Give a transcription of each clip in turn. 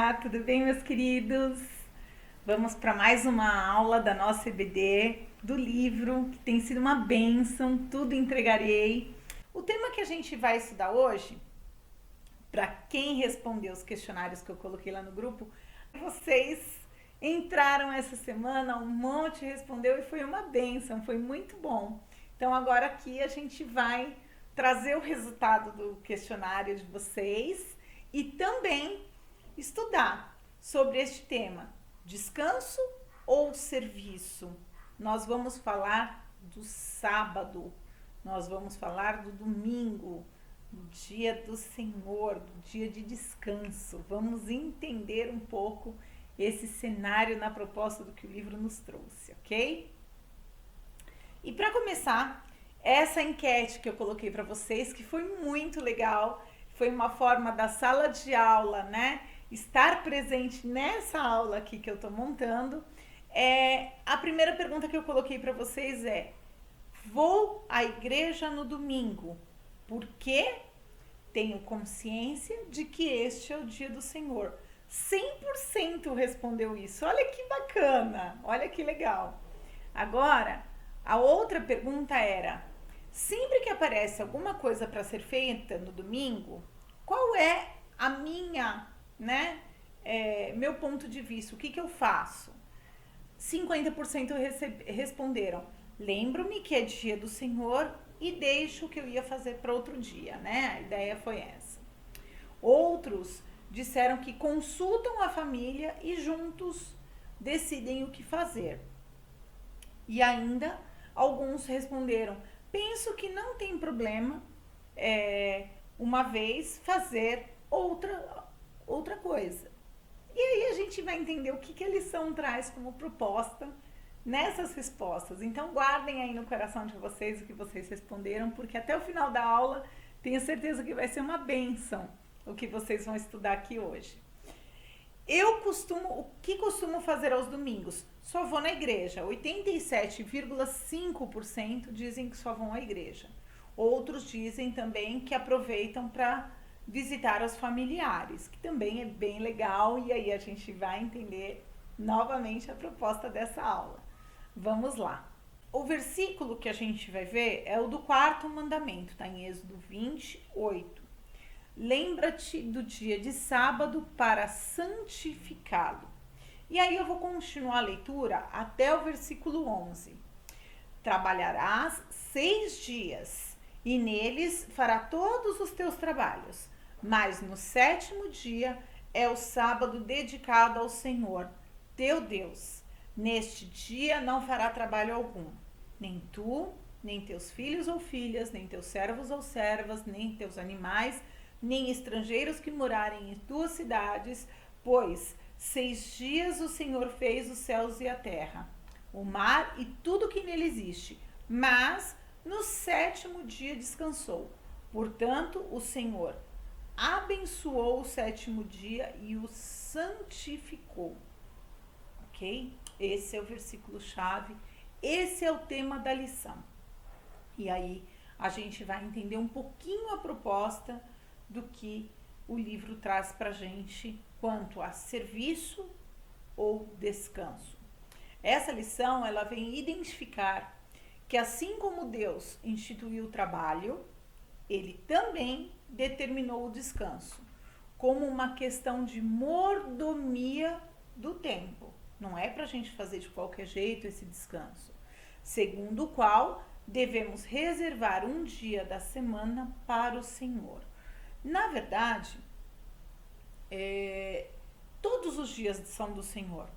Olá, tudo bem, meus queridos? Vamos para mais uma aula da nossa EBD, do livro, que tem sido uma bênção, tudo entregarei. O tema que a gente vai estudar hoje, para quem respondeu os questionários que eu coloquei lá no grupo, vocês entraram essa semana, um monte respondeu e foi uma bênção, foi muito bom. Então agora aqui a gente vai trazer o resultado do questionário de vocês e também estudar sobre este tema, descanso ou serviço. Nós vamos falar do sábado, nós vamos falar do domingo, do dia do Senhor, do dia de descanso. Vamos entender um pouco esse cenário na proposta do que o livro nos trouxe, ok? E para começar, essa enquete que eu coloquei para vocês, que foi muito legal, foi uma forma da sala de aula, né, estar presente nessa aula aqui que eu estou montando. A primeira pergunta que eu coloquei para vocês é: vou à igreja no domingo porque tenho consciência de que este é o dia do Senhor. 100% respondeu isso. Olha que bacana, olha que legal. Agora, a outra pergunta era: sempre que aparece alguma coisa para ser feita no domingo, qual é a minha, meu ponto de vista? O que eu faço? 50% responderam: lembro-me que é dia do Senhor e deixo o que eu ia fazer para outro dia, né? A ideia foi essa. Outros disseram que consultam a família e juntos decidem o que fazer. E ainda alguns responderam: penso que não tem problema uma vez fazer outra coisa. E aí a gente vai entender o que a lição traz como proposta nessas respostas. Então guardem aí no coração de vocês o que vocês responderam, porque até o final da aula tenho certeza que vai ser uma bênção o que vocês vão estudar aqui hoje. O que costumo fazer aos domingos? Só vou na igreja. 87,5% dizem que só vão à igreja. Outros dizem também que aproveitam para visitar os familiares, que também é bem legal, e aí a gente vai entender novamente a proposta dessa aula. Vamos lá. O versículo que a gente vai ver é o do quarto mandamento, está em Êxodo 28. Lembra-te do dia de sábado para santificá-lo. E aí eu vou continuar a leitura até o versículo 11. Trabalharás 6 dias, e neles fará todos os teus trabalhos. Mas no 7º dia é o sábado dedicado ao Senhor, teu Deus. Neste dia não fará trabalho algum, nem tu, nem teus filhos ou filhas, nem teus servos ou servas, nem teus animais, nem estrangeiros que morarem em tuas cidades, pois 6 dias o Senhor fez os céus e a terra, o mar e tudo que nele existe, mas no 7º dia descansou. Portanto, o Senhor abençoou o 7º dia e o santificou. Ok? Esse é o versículo chave, esse é o tema da lição. E aí a gente vai entender um pouquinho a proposta do que o livro traz pra gente quanto a serviço ou descanso. Essa lição, ela vem identificar que assim como Deus instituiu o trabalho, ele também determinou o descanso como uma questão de mordomia do tempo. Não é pra gente fazer de qualquer jeito esse descanso. Segundo o qual devemos reservar um dia da semana para o Senhor. Na verdade, todos os dias são do Senhor.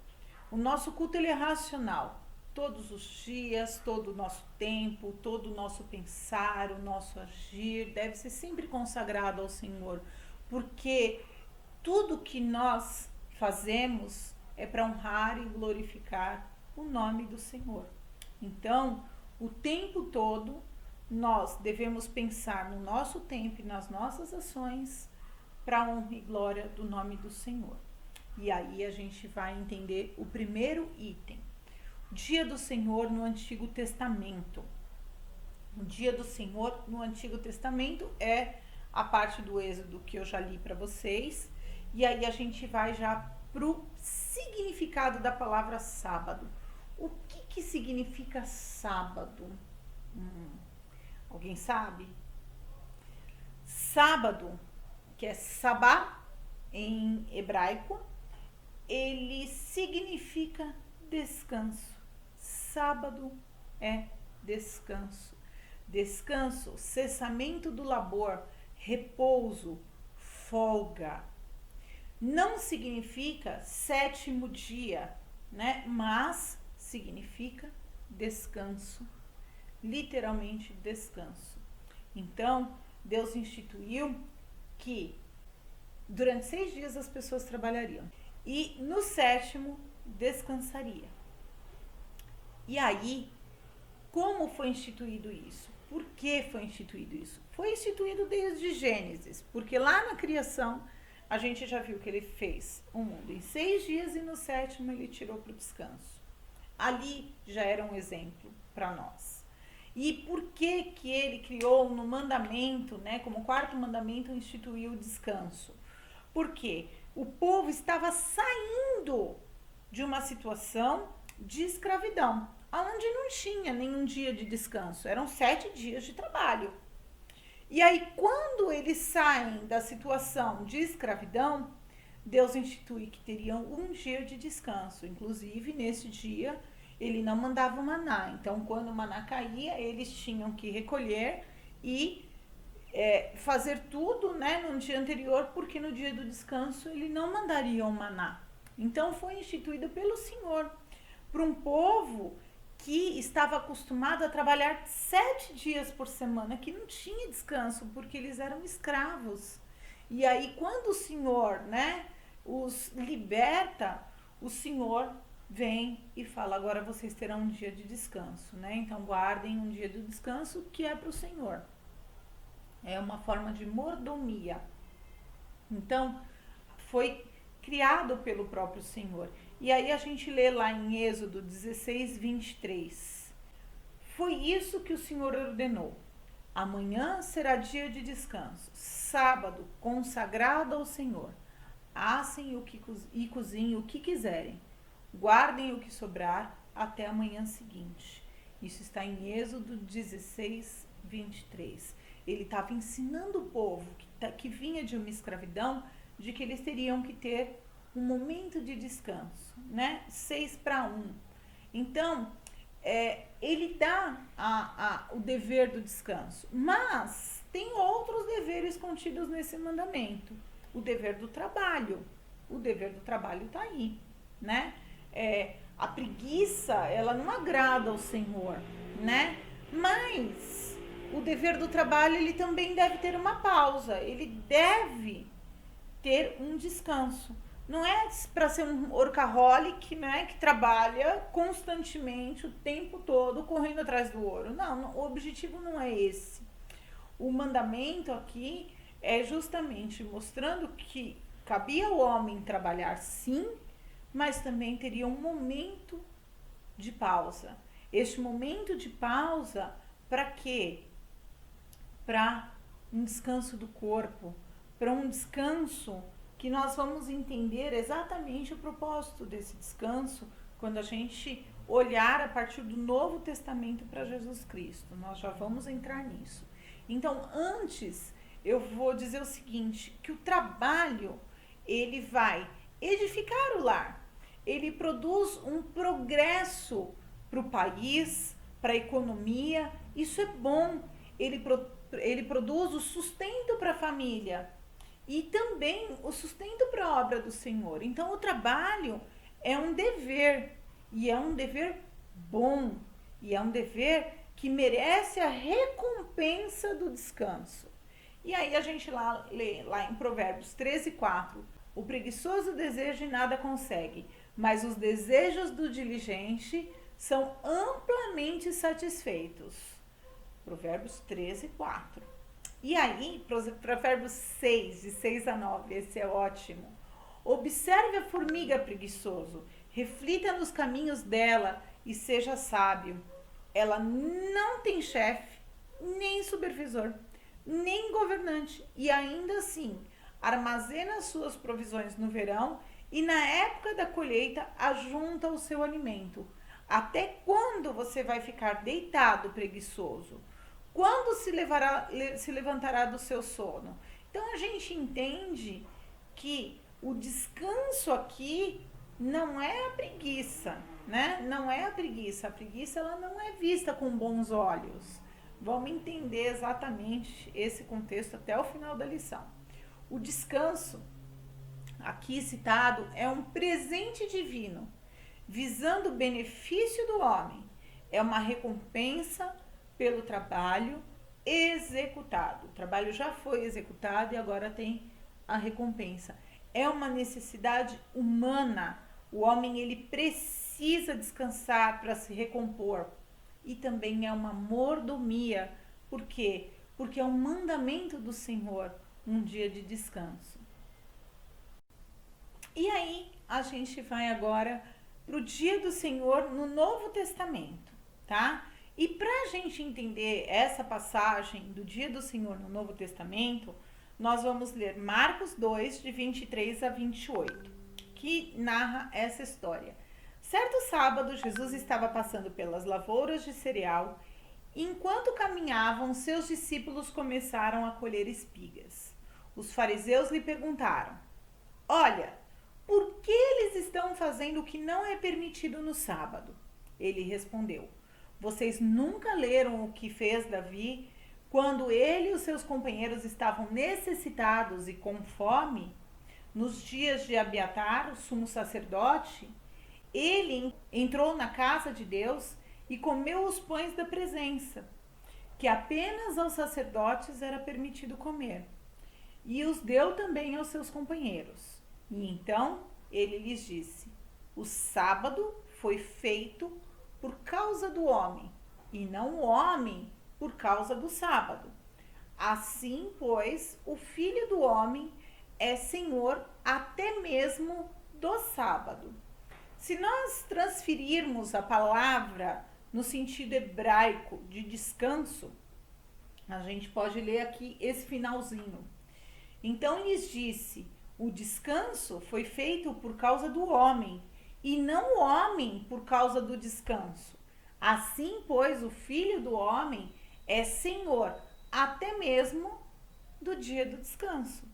O nosso culto ele é racional. Todos os dias, todo o nosso tempo, todo o nosso pensar, o nosso agir deve ser sempre consagrado ao Senhor, porque tudo que nós fazemos é para honrar e glorificar o nome do Senhor. Então, o tempo todo nós devemos pensar no nosso tempo e nas nossas ações para a honra e glória do nome do Senhor. E aí a gente vai entender o primeiro item. Dia do Senhor no Antigo Testamento. O dia do Senhor no Antigo Testamento é a parte do Êxodo que eu já li para vocês E aí a gente vai já pro significado da palavra sábado. O que significa sábado? Alguém sabe? Sábado, que é sabá em hebraico, ele significa descanso. Sábado é descanso. Descanso, cessamento do labor, repouso, folga. Não significa sétimo dia, né? Mas significa descanso. Literalmente descanso. Então, Deus instituiu que durante 6 dias as pessoas trabalhariam e no sétimo descansaria. E aí, como foi instituído isso? Por que foi instituído isso? Foi instituído desde Gênesis, porque lá na criação a gente já viu que ele fez o mundo em 6 dias e no sétimo ele tirou para o descanso. Ali já era um exemplo para nós. E por que que ele criou no mandamento, né, como quarto mandamento, instituiu o descanso? Porque o povo estava saindo de uma situação de escravidão, onde não tinha nenhum dia de descanso, eram 7 dias de trabalho. E aí, quando eles saem da situação de escravidão, Deus institui que teriam um dia de descanso. Inclusive, nesse dia, ele não mandava o maná. Então, quando o maná caía, eles tinham que recolher e fazer tudo, né, no dia anterior, porque no dia do descanso ele não mandaria o maná. Então, foi instituído pelo Senhor para um povo que estava acostumado a trabalhar 7 dias por semana, que não tinha descanso, porque eles eram escravos. E aí, quando o Senhor, né, os liberta, o Senhor vem e fala, agora vocês terão um dia de descanso, né? Então, guardem um dia de descanso que é para o Senhor. É uma forma de mordomia. Então, foi criado pelo próprio Senhor. E aí a gente lê lá em Êxodo 16, 23. Foi isso que o Senhor ordenou. Amanhã será dia de descanso, sábado consagrado ao Senhor. Assem e cozinhem o que quiserem. Guardem o que sobrar até a manhã seguinte. Isso está em Êxodo 16, 23. Ele estava ensinando o povo que vinha de uma escravidão, de que eles teriam que ter um momento de descanso, né? 6-1. Então, ele dá o dever do descanso, mas tem outros deveres contidos nesse mandamento. O dever do trabalho. O dever do trabalho está aí, né? A preguiça, ela não agrada ao Senhor, né? Mas o dever do trabalho, ele também deve ter uma pausa, ele deve ter um descanso. Não é para ser um workaholic, né, que trabalha constantemente o tempo todo correndo atrás do ouro. Não, o objetivo não é esse. O mandamento aqui é justamente mostrando que cabia ao homem trabalhar sim, mas também teria um momento de pausa. Este momento de pausa, para quê? Para um descanso do corpo, para um descanso que nós vamos entender exatamente o propósito desse descanso quando a gente olhar a partir do Novo Testamento para Jesus Cristo. Nós já vamos entrar nisso. Então, antes, eu vou dizer o seguinte, que o trabalho, ele vai edificar o lar. Ele produz um progresso para o país, para a economia. Isso é bom. Ele produz o sustento para a família e também o sustento para a obra do Senhor. Então, o trabalho é um dever, e é um dever bom, e é um dever que merece a recompensa do descanso. E aí a gente lê lá em Provérbios 13:4, o preguiçoso deseja e nada consegue, mas os desejos do diligente são amplamente satisfeitos. Provérbios 13:4. E aí, Provérbios 6, de 6-9, esse é ótimo. Observe a formiga preguiçoso, reflita nos caminhos dela e seja sábio. Ela não tem chefe, nem supervisor, nem governante, e ainda assim armazena as suas provisões no verão e na época da colheita ajunta o seu alimento. Até quando você vai ficar deitado preguiçoso? Quando se levantará do seu sono? Então a gente entende que o descanso aqui não é a preguiça, né? Não é a preguiça. A preguiça ela não é vista com bons olhos. Vamos entender exatamente esse contexto até o final da lição. O descanso, aqui citado, é um presente divino, visando o benefício do homem. É uma recompensa pelo trabalho executado. O trabalho já foi executado e agora tem a recompensa. É uma necessidade humana. O homem ele precisa descansar para se recompor. E também é uma mordomia. Por quê? Porque é um mandamento do Senhor um dia de descanso. E aí a gente vai agora para o dia do Senhor no Novo Testamento, tá? E para a gente entender essa passagem do dia do Senhor no Novo Testamento, nós vamos ler Marcos 2, de 23 a 28, que narra essa história. Certo sábado, Jesus estava passando pelas lavouras de cereal e enquanto caminhavam, seus discípulos começaram a colher espigas. Os fariseus lhe perguntaram: olha, por que eles estão fazendo o que não é permitido no sábado? Ele respondeu: vocês nunca leram o que fez Davi quando ele e os seus companheiros estavam necessitados e com fome? Nos dias de Abiatar, o sumo sacerdote, ele entrou na casa de Deus e comeu os pães da presença, que apenas aos sacerdotes era permitido comer, e os deu também aos seus companheiros. E então ele lhes disse: o sábado foi feito por causa do homem, e não o homem por causa do sábado. Assim, pois, o Filho do Homem é Senhor até mesmo do sábado. Se nós transferirmos a palavra no sentido hebraico de descanso, a gente pode ler aqui esse finalzinho. Então lhes disse: o descanso foi feito por causa do homem, e não o homem por causa do descanso. Assim, pois, o Filho do Homem é Senhor até mesmo do dia do descanso.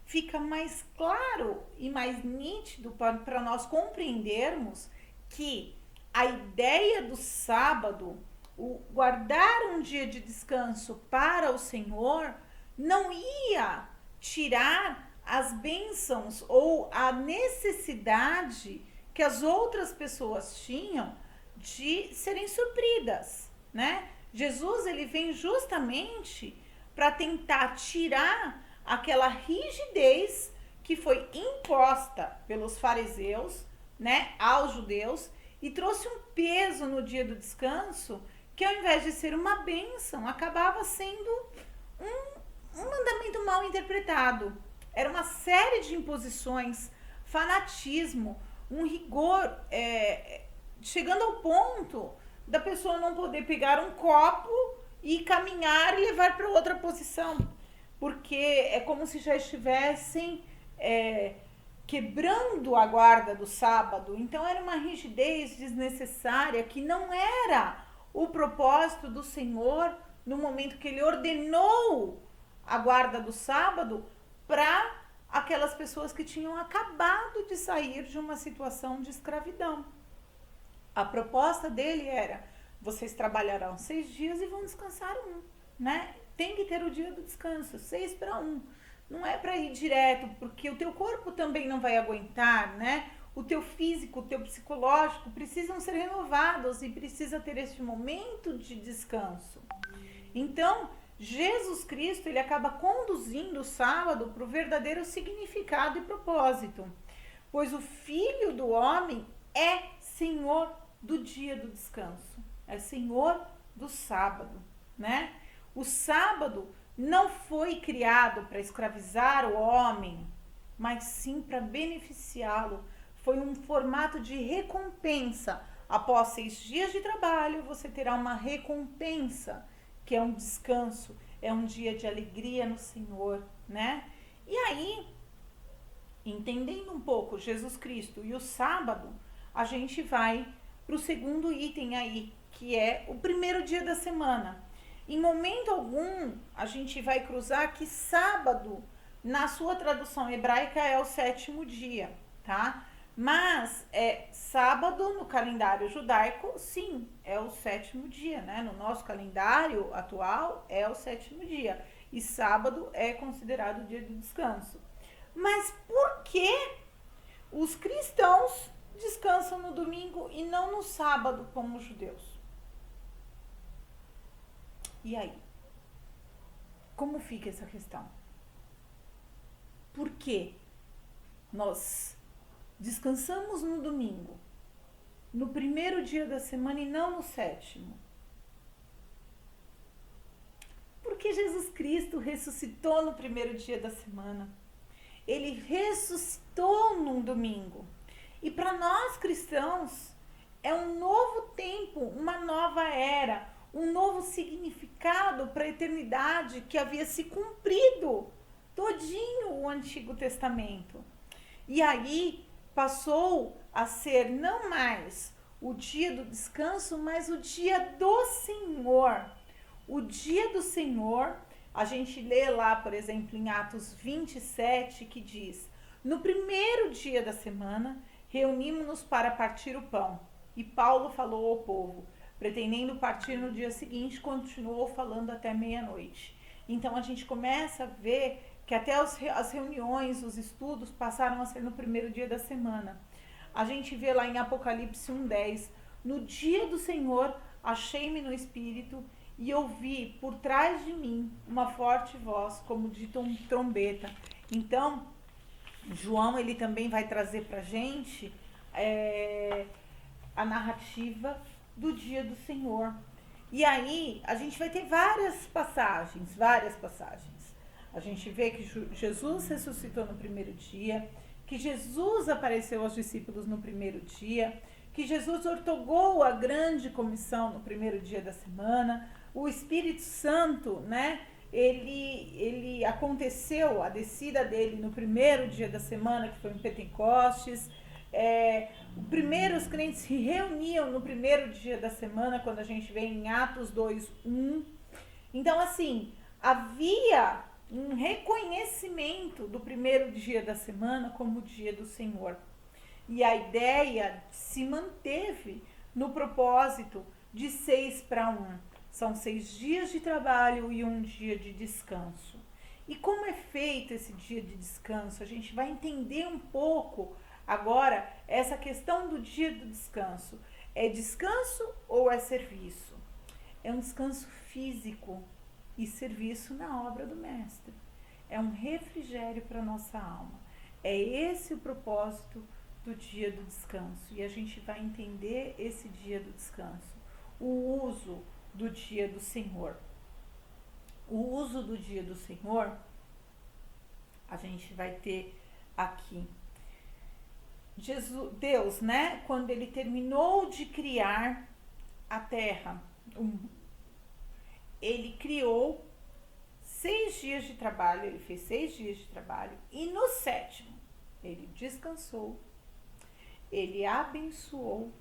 Fica mais claro e mais nítido para nós compreendermos que a ideia do sábado, o guardar um dia de descanso para o Senhor, não ia tirar as bênçãos ou a necessidade que as outras pessoas tinham de serem supridas, né? Jesus ele vem justamente para tentar tirar aquela rigidez que foi imposta pelos fariseus, né, aos judeus, e trouxe um peso no dia do descanso que, ao invés de ser uma bênção, acabava sendo um mandamento mal interpretado. Era uma série de imposições, fanatismo, um rigor, chegando ao ponto da pessoa não poder pegar um copo e caminhar e levar para outra posição, porque é como se já estivessem quebrando a guarda do sábado. Então era uma rigidez desnecessária que não era o propósito do Senhor no momento que ele ordenou a guarda do sábado para aquelas pessoas que tinham acabado de sair de uma situação de escravidão. A proposta dele era: vocês trabalharão 6 dias e vão descansar 1, né? Tem que ter o dia do descanso, 6 para 1. Não é para ir direto, porque o teu corpo também não vai aguentar, né? O teu físico, o teu psicológico precisam ser renovados e precisa ter este momento de descanso. Então, Jesus Cristo, ele acaba conduzindo o sábado para o verdadeiro significado e propósito, pois o Filho do Homem é Senhor do dia do descanso, é Senhor do sábado, né? O sábado não foi criado para escravizar o homem, mas sim para beneficiá-lo. Foi um formato de recompensa. Após 6 dias de trabalho, você terá uma recompensa, que é um descanso, é um dia de alegria no Senhor, né? E aí, Entendendo um pouco Jesus Cristo e o sábado, a gente vai para o segundo item aí, que é o primeiro dia da semana. Em momento algum, a gente vai cruzar que sábado, na sua tradução hebraica, é o sétimo dia, tá? Mas sábado no calendário judaico, sim, é o sétimo dia, né? No nosso calendário atual é o sétimo dia. E sábado é considerado o dia de descanso. Mas por que os cristãos descansam no domingo e não no sábado, como os judeus? E aí? Como fica essa questão? Por que nós descansamos no domingo, no primeiro dia da semana e não no sétimo? Porque Jesus Cristo ressuscitou no primeiro dia da semana. Ele ressuscitou num domingo. E para nós cristãos é um novo tempo, uma nova era, um novo significado para a eternidade que havia se cumprido todinho o Antigo Testamento. E aí passou a ser não mais o dia do descanso, mas o dia do Senhor. O dia do Senhor, a gente lê lá, por exemplo, em Atos 27, que diz: no primeiro dia da semana, reunimos-nos para partir o pão. E Paulo falou ao povo, pretendendo partir no dia seguinte, continuou falando até meia-noite. Então a gente começa a ver que até as reuniões, os estudos passaram a ser no primeiro dia da semana. A gente vê lá em Apocalipse 1:10, no dia do Senhor achei-me no Espírito e ouvi por trás de mim uma forte voz como de trombeta. Então, João ele também vai trazer pra gente a narrativa do dia do Senhor. E aí a gente vai ter várias passagens. A gente vê que Jesus ressuscitou no primeiro dia, que Jesus apareceu aos discípulos no primeiro dia, que Jesus ortogou a grande comissão no primeiro dia da semana, o Espírito Santo, né? Ele aconteceu, a descida dele no primeiro dia da semana, que foi em Pentecostes. Primeiro os crentes se reuniam no primeiro dia da semana, quando a gente vê em Atos 2:1. Então, assim, havia um reconhecimento do primeiro dia da semana como o dia do Senhor. E a ideia se manteve no propósito de 6:1. São 6 dias de trabalho e 1 dia de descanso. E como é feito esse dia de descanso? A gente vai entender um pouco agora essa questão do dia do descanso. É descanso ou é serviço? É um descanso físico e serviço na obra do Mestre. É um refrigério para a nossa alma. É esse o propósito do dia do descanso. E a gente vai entender esse dia do descanso. O uso do dia do Senhor. O uso do dia do Senhor, a gente vai ter aqui. Deus, né? Quando ele terminou de criar a terra, ele criou 6 dias de trabalho, ele fez 6 dias de trabalho, e no 7º, ele descansou, ele abençoou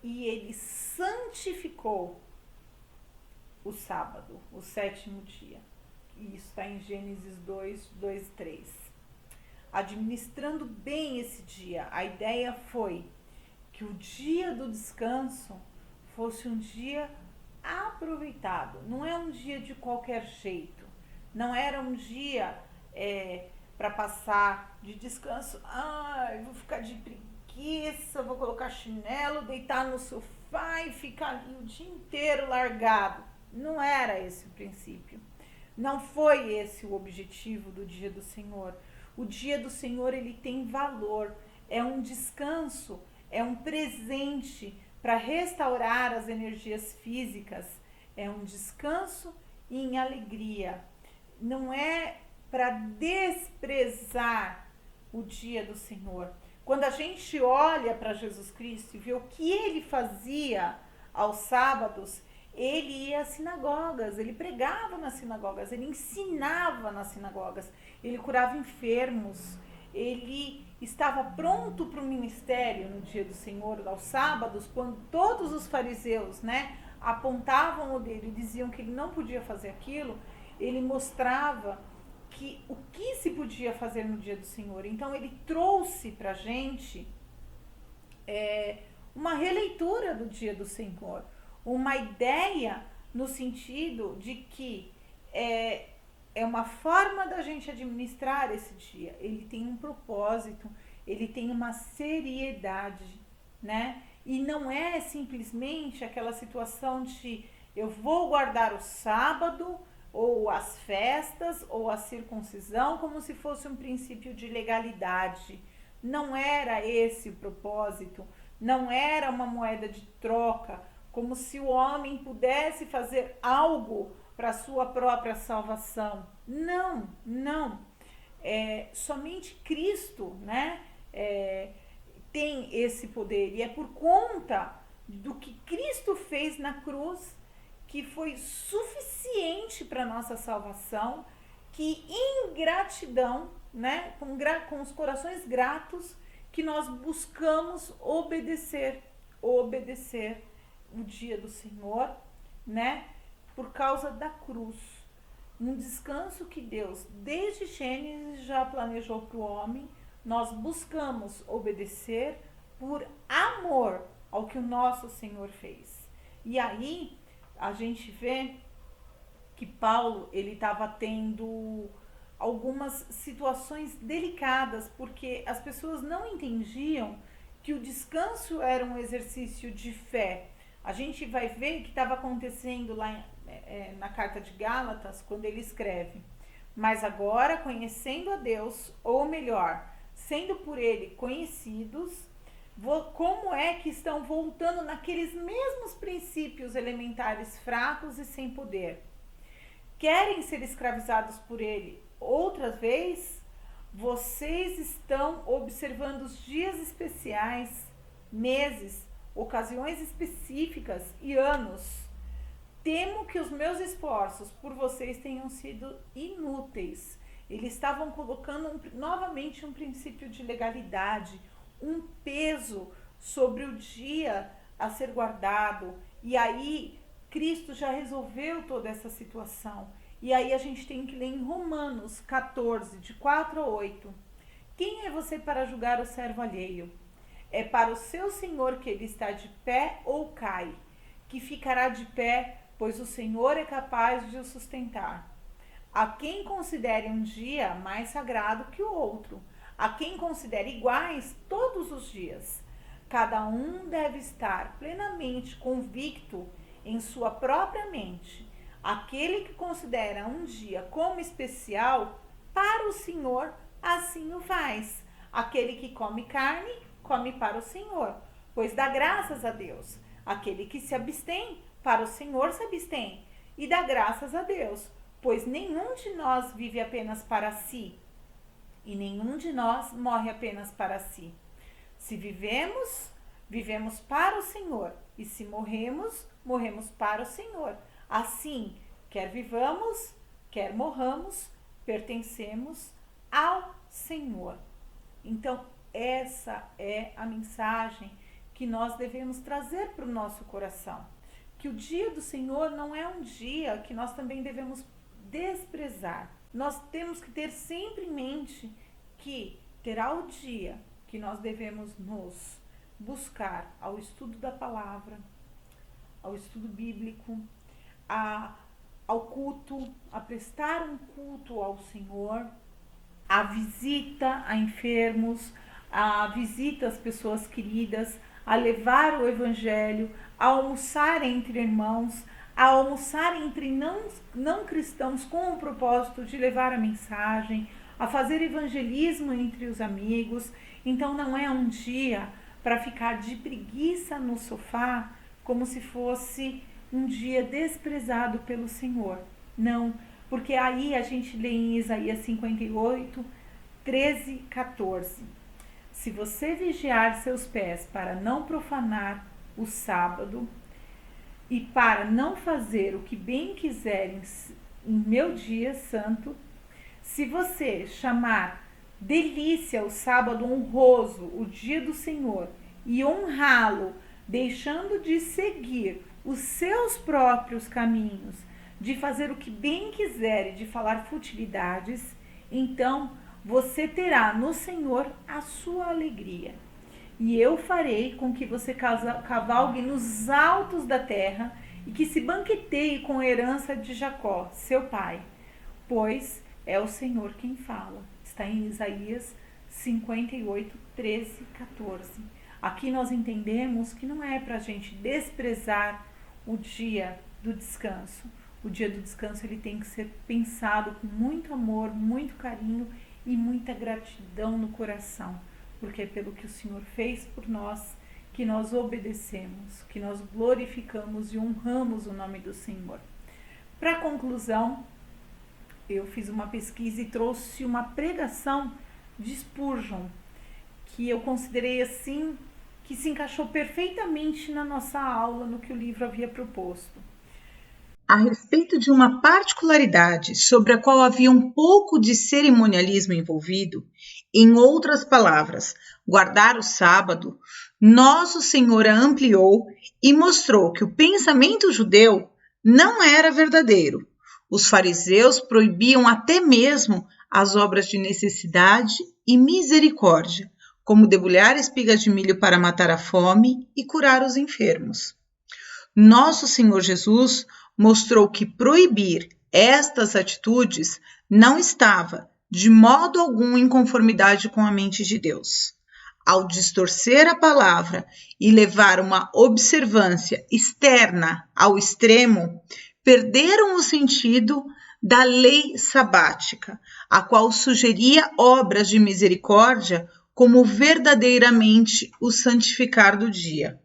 e ele santificou o sábado, o 7º dia. E isso está em Gênesis 2:3. Administrando bem esse dia, a ideia foi que o dia do descanso fosse um dia aproveitado. Não é um dia de qualquer jeito. Não era um dia para passar de descanso. Eu vou ficar de preguiça, vou colocar chinelo, deitar no sofá e ficar ali o dia inteiro largado. Não era esse o princípio. Não foi esse o objetivo do dia do Senhor. O dia do Senhor, ele tem valor. É um descanso, é um presente para restaurar as energias físicas. É um descanso em alegria. Não é para desprezar o dia do Senhor. Quando a gente olha para Jesus Cristo e vê o que ele fazia aos sábados, ele ia às sinagogas, ele pregava nas sinagogas, ele ensinava nas sinagogas, ele curava enfermos, ele estava pronto para o ministério no dia do Senhor, aos sábados, quando todos os fariseus, né, apontavam o dedo e diziam que ele não podia fazer aquilo, ele mostrava o que se podia fazer no dia do Senhor. Então ele trouxe para a gente uma releitura do dia do Senhor, uma ideia no sentido de que é uma forma da gente administrar esse dia. Ele tem um propósito, ele tem uma seriedade, né? E não é simplesmente aquela situação de eu vou guardar o sábado, ou as festas, ou a circuncisão, como se fosse um princípio de legalidade. Não era esse o propósito, não era uma moeda de troca, como se o homem pudesse fazer algo para a sua própria salvação. Não, não. Somente Cristo, né, tem esse poder. E é por conta do que Cristo fez na cruz, que foi suficiente para a nossa salvação, que em gratidão, né, com os corações gratos, que nós buscamos obedecer o dia do Senhor, né, por causa da cruz. Um descanso que Deus, desde Gênesis, já planejou para o homem. Nós buscamos obedecer por amor ao que o nosso Senhor fez. E aí a gente vê que Paulo, ele estava tendo algumas situações delicadas, porque as pessoas não entendiam que o descanso era um exercício de fé. A gente vai ver o que estava acontecendo lá na carta de Gálatas, quando ele escreve: mas agora, conhecendo a Deus, ou melhor, sendo por ele conhecidos, como é que estão voltando naqueles mesmos princípios elementares fracos e sem poder? Querem ser escravizados por ele outra vez? Vocês estão observando os dias especiais, meses, ocasiões específicas e anos. Temo que os meus esforços por vocês tenham sido inúteis. Eles estavam colocando novamente um princípio de legalidade, um peso sobre o dia a ser guardado. E aí Cristo já resolveu toda essa situação. E aí a gente tem que ler em Romanos 14, de 4 a 8. Quem é você para julgar o servo alheio? É para o seu Senhor que ele está de pé ou cai, que ficará de pé, pois o Senhor é capaz de o sustentar. A quem considere um dia mais sagrado que o outro, a quem considere iguais todos os dias. Cada um deve estar plenamente convicto em sua própria mente. Aquele que considera um dia como especial, para o Senhor, assim o faz. Aquele que come carne, come para o Senhor, pois dá graças a Deus. Aquele que se abstém, para o Senhor se abstém, e dá graças a Deus, pois nenhum de nós vive apenas para si, e nenhum de nós morre apenas para si. Se vivemos, vivemos para o Senhor, e se morremos, morremos para o Senhor. Assim, quer vivamos, quer morramos, pertencemos ao Senhor. Então, essa é a mensagem que nós devemos trazer para o nosso coração. Que o dia do Senhor não é um dia que nós também devemos desprezar. Nós temos que ter sempre em mente que terá o dia que nós devemos nos buscar ao estudo da palavra, ao estudo bíblico, ao culto, a prestar um culto ao Senhor, a visita a enfermos, a visita às pessoas queridas, a levar o evangelho, a almoçar entre irmãos, a almoçar entre não cristãos com o propósito de levar a mensagem, a fazer evangelismo entre os amigos. Então não é um dia para ficar de preguiça no sofá, como se fosse um dia desprezado pelo Senhor. Não, porque aí a gente lê em Isaías 58, 13, 14. Se você vigiar seus pés para não profanar o sábado e para não fazer o que bem quiser em meu dia santo, se você chamar delícia o sábado honroso, o dia do Senhor, e honrá-lo, deixando de seguir os seus próprios caminhos, de fazer o que bem quiser e de falar futilidades, então você terá no Senhor a sua alegria. E eu farei com que você cavalgue nos altos da terra e que se banqueteie com a herança de Jacó, seu pai, pois é o Senhor quem fala. Está em Isaías 58, 13, 14. Aqui nós entendemos que não é para a gente desprezar o dia do descanso. O dia do descanso ele tem que ser pensado com muito amor, muito carinho e muita gratidão no coração, porque é pelo que o Senhor fez por nós que nós obedecemos, que nós glorificamos e honramos o nome do Senhor. Para conclusão, eu fiz uma pesquisa e trouxe uma pregação de Spurgeon, que eu considerei assim, que se encaixou perfeitamente na nossa aula, no que o livro havia proposto. A respeito de uma particularidade sobre a qual havia um pouco de cerimonialismo envolvido, em outras palavras, guardar o sábado, nosso Senhor a ampliou e mostrou que o pensamento judeu não era verdadeiro. Os fariseus proibiam até mesmo as obras de necessidade e misericórdia, como debulhar espigas de milho para matar a fome e curar os enfermos. Nosso Senhor Jesus mostrou que proibir estas atitudes não estava, de modo algum, em conformidade com a mente de Deus. Ao distorcer a palavra e levar uma observância externa ao extremo, perderam o sentido da lei sabática, a qual sugeria obras de misericórdia como verdadeiramente o santificar do dia.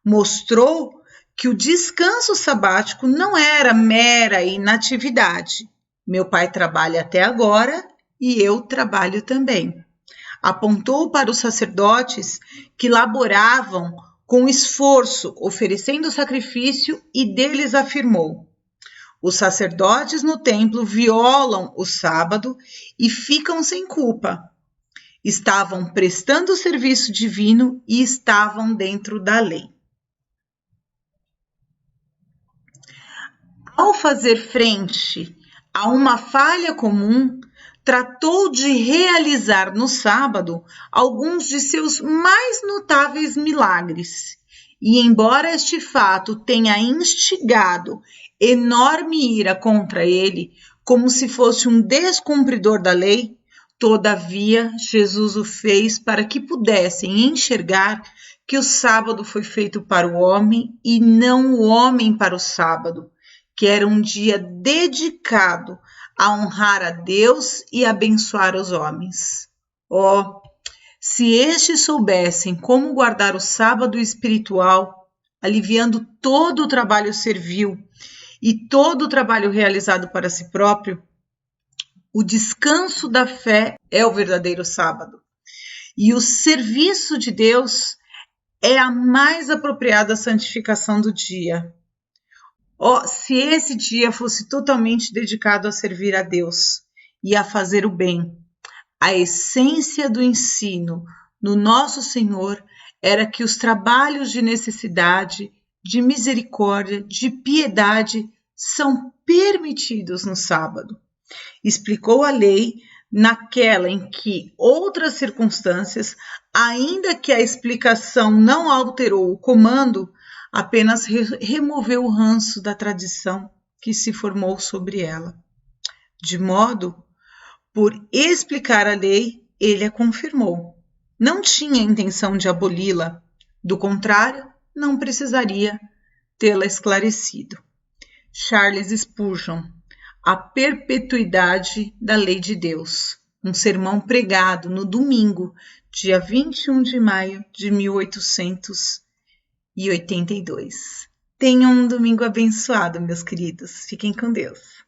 Mostrou que o descanso sabático não era mera inatividade. Meu pai trabalha até agora e eu trabalho também. Apontou para os sacerdotes que laboravam com esforço, oferecendo sacrifício, e deles afirmou: os sacerdotes no templo violam o sábado e ficam sem culpa. Estavam prestando serviço divino e estavam dentro da lei. Ao fazer frente a uma falha comum, tratou de realizar no sábado alguns de seus mais notáveis milagres. E embora este fato tenha instigado enorme ira contra ele, como se fosse um descumpridor da lei, todavia Jesus o fez para que pudessem enxergar que o sábado foi feito para o homem e não o homem para o sábado, que era um dia dedicado a honrar a Deus e abençoar os homens. Oh, se estes soubessem como guardar o sábado espiritual, aliviando todo o trabalho servil e todo o trabalho realizado para si próprio, o descanso da fé é o verdadeiro sábado. E o serviço de Deus é a mais apropriada santificação do dia. Oh, se esse dia fosse totalmente dedicado a servir a Deus e a fazer o bem, a essência do ensino no nosso Senhor era que os trabalhos de necessidade, de misericórdia, de piedade são permitidos no sábado. Explicou a lei naquela em que outras circunstâncias, ainda que a explicação não alterou o comando, apenas removeu o ranço da tradição que se formou sobre ela. De modo, por explicar a lei, ele a confirmou. Não tinha intenção de aboli-la, do contrário, não precisaria tê-la esclarecido. Charles Spurgeon, A Perpetuidade da Lei de Deus, um sermão pregado no domingo, dia 21 de maio de 1882. Tenham um domingo abençoado, meus queridos. Fiquem com Deus.